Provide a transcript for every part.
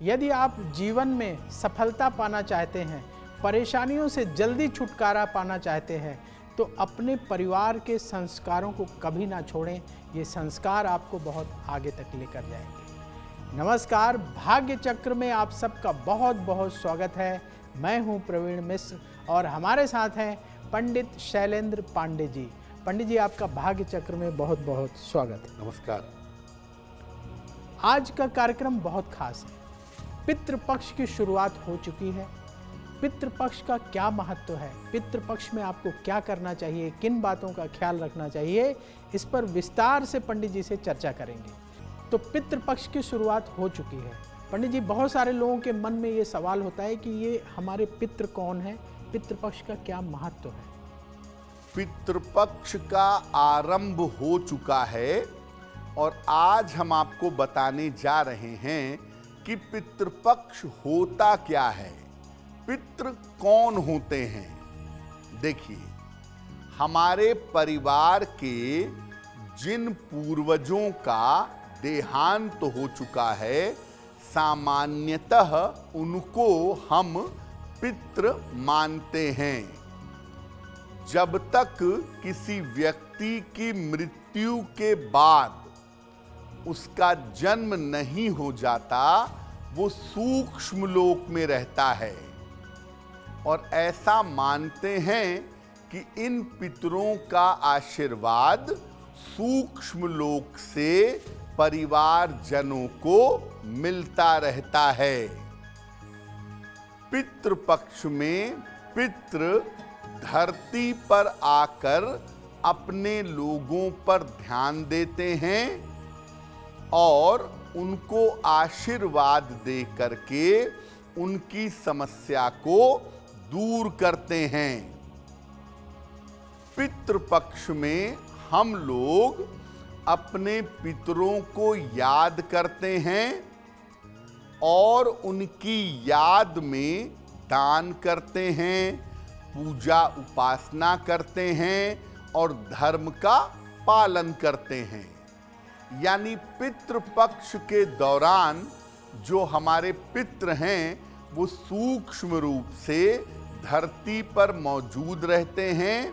यदि आप जीवन में सफलता पाना चाहते हैं, परेशानियों से जल्दी छुटकारा पाना चाहते हैं, तो अपने परिवार के संस्कारों को कभी ना छोड़ें। ये संस्कार आपको बहुत आगे तक लेकर जाएंगे। नमस्कार, भाग्य चक्र में आप सबका बहुत बहुत स्वागत है। मैं हूं प्रवीण मिश्र और हमारे साथ हैं पंडित शैलेंद्र पांडे जी। पंडित जी, आपका भाग्य चक्र में बहुत बहुत स्वागत है। नमस्कार। आज का कार्यक्रम बहुत खास है। पितृपक्ष की शुरुआत हो चुकी है। पितृपक्ष का क्या महत्व है, पितृपक्ष में आपको क्या करना चाहिए, किन बातों का ख्याल रखना चाहिए, इस पर विस्तार से पंडित जी से चर्चा करेंगे। तो पितृपक्ष की शुरुआत हो चुकी है। पंडित जी, बहुत सारे लोगों के मन में ये सवाल होता है कि ये हमारे पितृ कौन है, पितृपक्ष का क्या महत्व है। पितृपक्ष का आरंभ हो चुका है और आज हम आपको बताने जा रहे हैं कि पितृपक्ष होता क्या है, पितृ कौन होते हैं। देखिए, हमारे परिवार के जिन पूर्वजों का देहांत हो चुका है, सामान्यतः उनको हम पितृ मानते हैं। जब तक किसी व्यक्ति की मृत्यु के बाद उसका जन्म नहीं हो जाता, वो सूक्ष्म लोक में रहता है और ऐसा मानते हैं कि इन पितरों का आशीर्वाद सूक्ष्म लोक से परिवार जनों को मिलता रहता है। पितृपक्ष में पितृ धरती पर आकर अपने लोगों पर ध्यान देते हैं और उनको आशीर्वाद दे करके उनकी समस्या को दूर करते हैं। पितृपक्ष में हम लोग अपने पितरों को याद करते हैं और उनकी याद में दान करते हैं, पूजा उपासना करते हैं और धर्म का पालन करते हैं। यानी पितृपक्ष के दौरान जो हमारे पितृ हैं वो सूक्ष्म रूप से धरती पर मौजूद रहते हैं,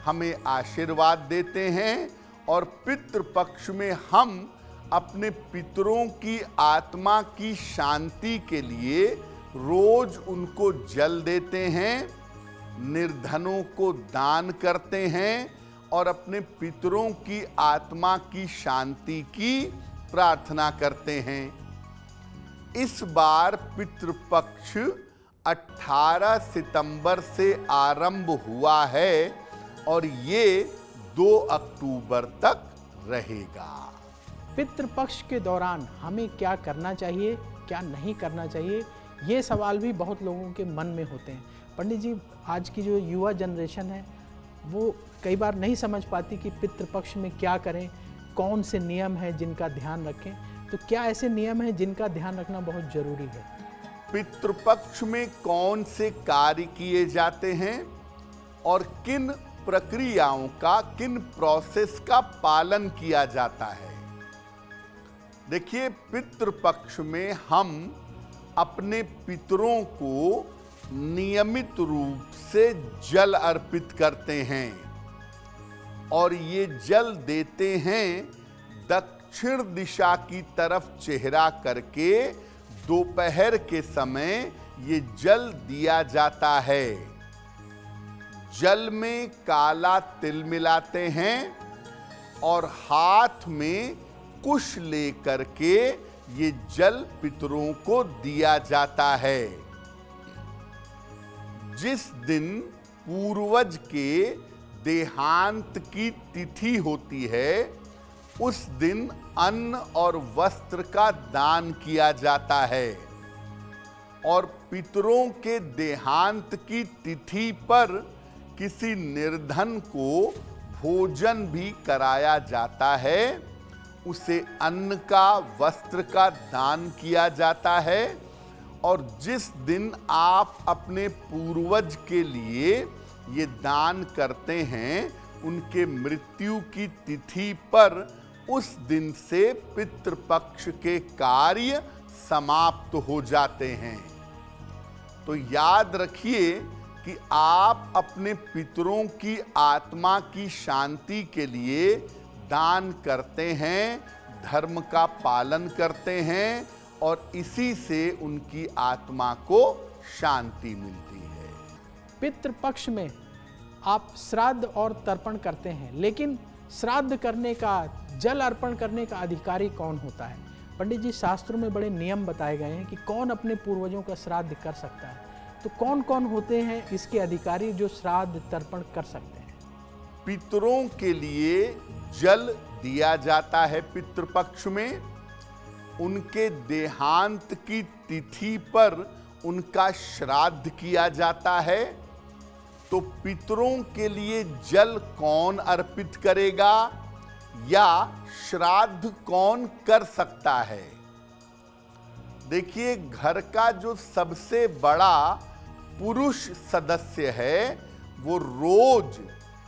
हमें आशीर्वाद देते हैं और पितृपक्ष में हम अपने पितरों की आत्मा की शांति के लिए रोज उनको जल देते हैं, निर्धनों को दान करते हैं और अपने पितरों की आत्मा की शांति की प्रार्थना करते हैं। इस बार पितृपक्ष 18 सितंबर से आरंभ हुआ है और ये 2 अक्टूबर तक रहेगा। पितृपक्ष के दौरान हमें क्या करना चाहिए, क्या नहीं करना चाहिए, ये सवाल भी बहुत लोगों के मन में होते हैं। पंडित जी, आज की जो युवा जनरेशन है वो कई बार नहीं समझ पाती कि पितृपक्ष में क्या करें, कौन से नियम हैं जिनका ध्यान रखें। तो क्या ऐसे नियम हैं जिनका ध्यान रखना बहुत जरूरी है? पितृपक्ष में कौन से कार्य किए जाते हैं और किन प्रक्रियाओं का, किन प्रोसेस का पालन किया जाता है। देखिए, पितृपक्ष में हम अपने पितरों को नियमित रूप से जल अर्पित करते हैं और ये जल देते हैं दक्षिण दिशा की तरफ चेहरा करके। दोपहर के समय ये जल दिया जाता है। जल में काला तिल मिलाते हैं और हाथ में कुश लेकर के ये जल पितरों को दिया जाता है। जिस दिन पूर्वज के देहांत की तिथि होती है, उस दिन अन्न और वस्त्र का दान किया जाता है और पितरों के देहांत की तिथि पर किसी निर्धन को भोजन भी कराया जाता है। उसे अन्न का, वस्त्र का दान किया जाता है और जिस दिन आप अपने पूर्वज के लिए ये दान करते हैं, उनके मृत्यु की तिथि पर उस दिन से पितृपक्ष के कार्य समाप्त हो जाते हैं। तो याद रखिए कि आप अपने पितरों की आत्मा की शांति के लिए दान करते हैं, धर्म का पालन करते हैं और इसी से उनकी आत्मा को शांति मिलती है। पितृपक्ष में आप श्राद्ध और तर्पण करते हैं, लेकिन श्राद्ध करने का, जल अर्पण करने का अधिकारी कौन होता है? पंडित जी, शास्त्रों में बड़े नियम बताए गए हैं कि कौन अपने पूर्वजों का श्राद्ध कर सकता है। तो कौन कौन होते हैं इसके अधिकारी जो श्राद्ध तर्पण कर सकते हैं? पितरों के लिए जल दिया जाता है पितृपक्ष में। उनके देहांत की तिथि पर उनका श्राद्ध किया जाता है। तो पितरों के लिए जल कौन अर्पित करेगा या श्राद्ध कौन कर सकता है? देखिए, घर का जो सबसे बड़ा पुरुष सदस्य है वो रोज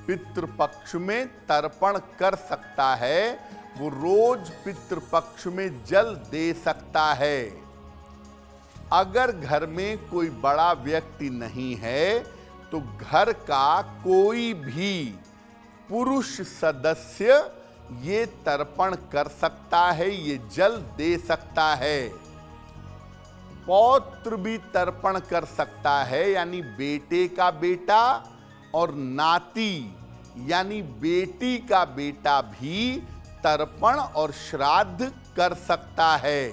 पितृपक्ष में तर्पण कर सकता है, वो रोज पितृपक्ष में जल दे सकता है। अगर घर में कोई बड़ा व्यक्ति नहीं है तो घर का कोई भी पुरुष सदस्य ये तर्पण कर सकता है, ये जल दे सकता है। पौत्र भी तर्पण कर सकता है, यानी बेटे का बेटा, और नाती यानी बेटी का बेटा भी तर्पण और श्राद्ध कर सकता है।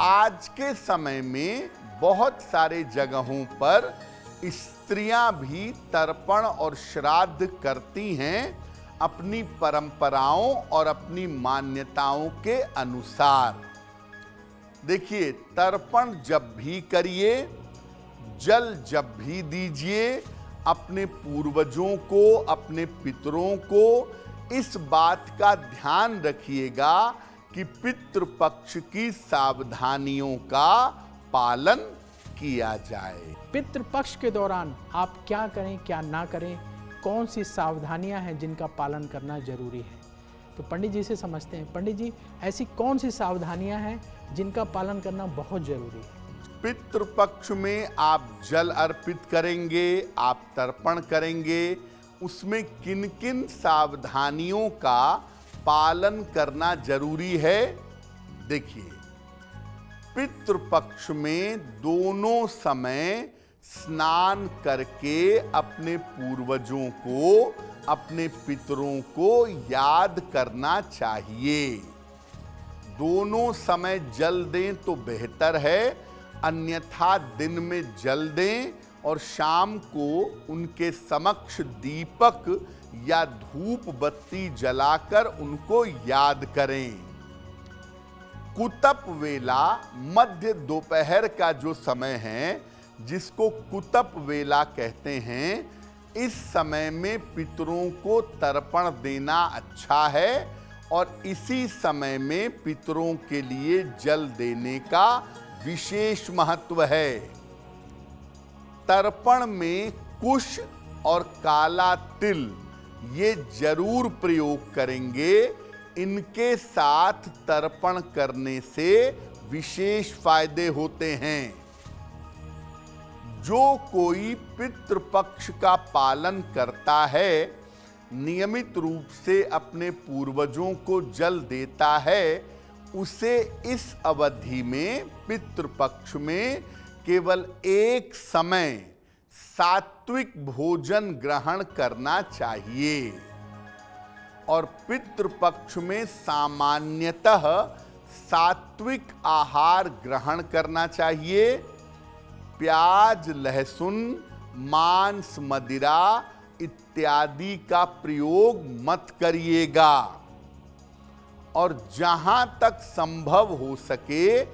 आज के समय में बहुत सारे जगहों पर स्त्रियां भी तर्पण और श्राद्ध करती हैं अपनी परंपराओं और अपनी मान्यताओं के अनुसार। देखिए, तर्पण जब भी करिए, जल जब भी दीजिए, अपने पूर्वजों को, अपने पितरों को इस बात का ध्यान रखिएगा कि पितृपक्ष की सावधानियों का पालन किया जाए। पितृपक्ष के दौरान आप क्या करें, क्या ना करें, कौन सी सावधानियां हैं जिनका पालन करना जरूरी है? तो पंडित जी से समझते हैं। पंडित जी, ऐसी कौन सी सावधानियां हैं जिनका पालन करना बहुत जरूरी है? पितृपक्ष में आप जल अर्पित करेंगे, आप तर्पण करेंगे, उसमें किन किन सावधानियों का पालन करना जरूरी है? देखिए, पितृपक्ष में दोनों समय स्नान करके अपने पूर्वजों को, अपने पितरों को याद करना चाहिए। दोनों समय जल दें तो बेहतर है, अन्यथा दिन में जल दें और शाम को उनके समक्ष दीपक या धूप बत्ती जलाकर उनको याद करें। कुतप वेला, मध्य दोपहर का जो समय है, जिसको कुतप वेला कहते हैं, इस समय में पितरों को तर्पण देना अच्छा है और इसी समय में पितरों के लिए जल देने का विशेष महत्व है। तर्पण में कुश और काला तिल ये जरूर प्रयोग करेंगे। इनके साथ तर्पण करने से विशेष फायदे होते हैं। जो कोई पितृपक्ष का पालन करता है, नियमित रूप से अपने पूर्वजों को जल देता है, उसे इस अवधि में पितृपक्ष में केवल एक समय सात्विक भोजन ग्रहण करना चाहिए और पितृपक्ष में सामान्यतः सात्विक आहार ग्रहण करना चाहिए। प्याज, लहसुन, मांस, मदिरा इत्यादि का प्रयोग मत करिएगा और जहां तक संभव हो सके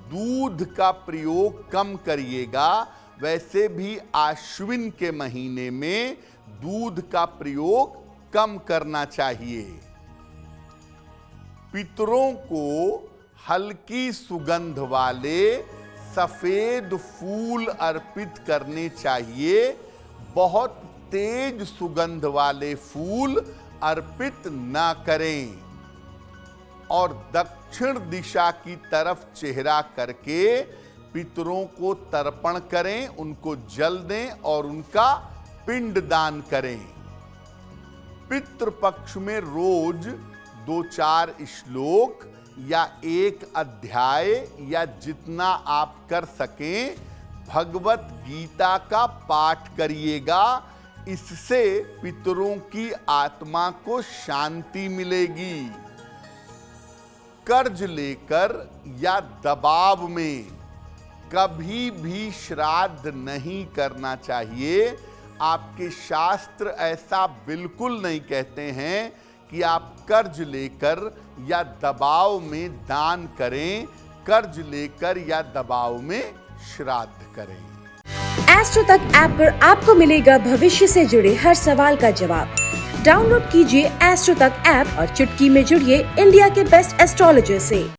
दूध का प्रयोग कम करिएगा। वैसे भी आश्विन के महीने में दूध का प्रयोग कम करना चाहिए। पितरों को हल्की सुगंध वाले सफेद फूल अर्पित करने चाहिए। बहुत तेज सुगंध वाले फूल अर्पित ना करें। और दक्षिण दिशा की तरफ चेहरा करके पितरों को तर्पण करें, उनको जल दें और उनका पिंड दान करें। पितृपक्ष में रोज 2-4 श्लोक या 1 अध्याय या जितना आप कर सकें भगवत गीता का पाठ करिएगा। इससे पितरों की आत्मा को शांति मिलेगी। कर्ज लेकर या दबाव में कभी भी श्राद्ध नहीं करना चाहिए। आपके शास्त्र ऐसा बिल्कुल नहीं कहते हैं कि आप कर्ज लेकर या दबाव में दान करें, कर्ज लेकर या दबाव में श्राद्ध करें। एस्ट्रो तक ऐप पर आपको मिलेगा भविष्य से जुड़े हर सवाल का जवाब। डाउनलोड कीजिए एस्ट्रो तक ऐप और चुटकी में जुड़िए इंडिया के बेस्ट एस्ट्रोलॉजर से।